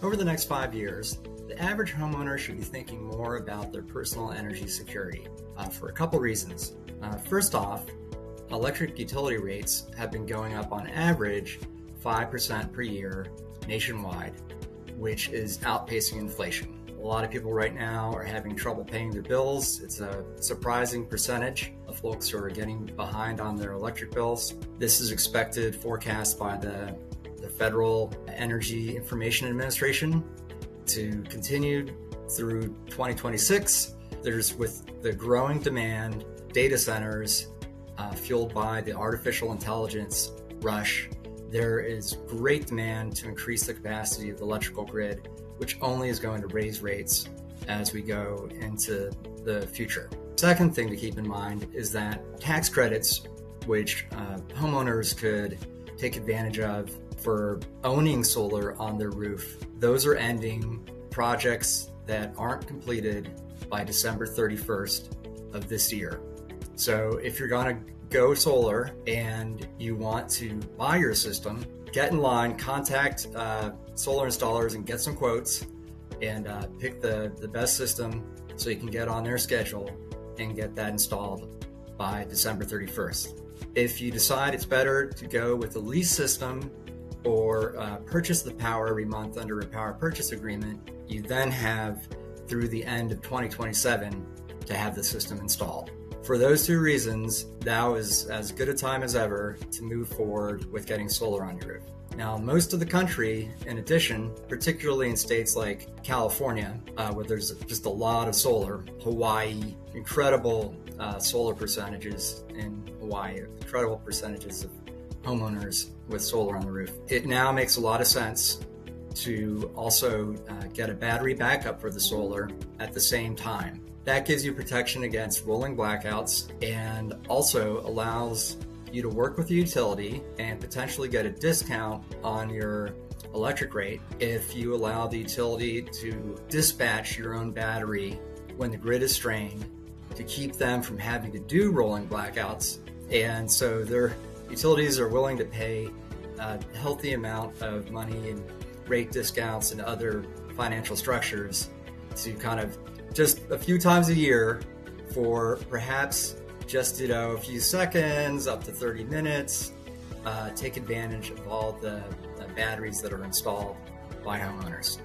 Over the next 5 years, the average homeowner should be thinking more about their personal energy security for a couple reasons. First off, electric utility rates have been going up on average 5% per year nationwide, which is outpacing inflation. A lot of people right now are having trouble paying their bills. It's a surprising percentage of folks who are getting behind on their electric bills. This is expected, forecast by the Federal Energy Information Administration to continue through 2026. With the growing demand, data centers fueled by the artificial intelligence rush, there is great demand to increase the capacity of the electrical grid, which only is going to raise rates as we go into the future. Second thing to keep in mind is that tax credits, which homeowners could take advantage of for owning solar on their roof, those are ending projects that aren't completed by December 31st of this year. So if you're going to go solar and you want to buy your system, get in line, contact solar installers and get some quotes, and pick the best system so you can get on their schedule and get that installed by December 31st. If you decide it's better to go with a lease system or purchase the power every month under a power purchase agreement, you then have through the end of 2027 to have the system installed. For those two reasons, now is as good a time as ever to move forward with getting solar on your roof. Now, most of the country, in addition, particularly in states like California, where there's just a lot of solar, Hawaii, incredible solar percentages in Hawaii, incredible percentages of homeowners with solar on the roof. It now makes a lot of sense to also get a battery backup for the solar at the same time. That gives you protection against rolling blackouts and also allows you to work with the utility and potentially get a discount on your electric rate if you allow the utility to dispatch your own battery when the grid is strained to keep them from having to do rolling blackouts. And so their utilities are willing to pay a healthy amount of money and rate discounts and other financial structures to kind of just a few times a year for perhaps just a few seconds up to 30 minutes, take advantage of all the batteries that are installed by homeowners.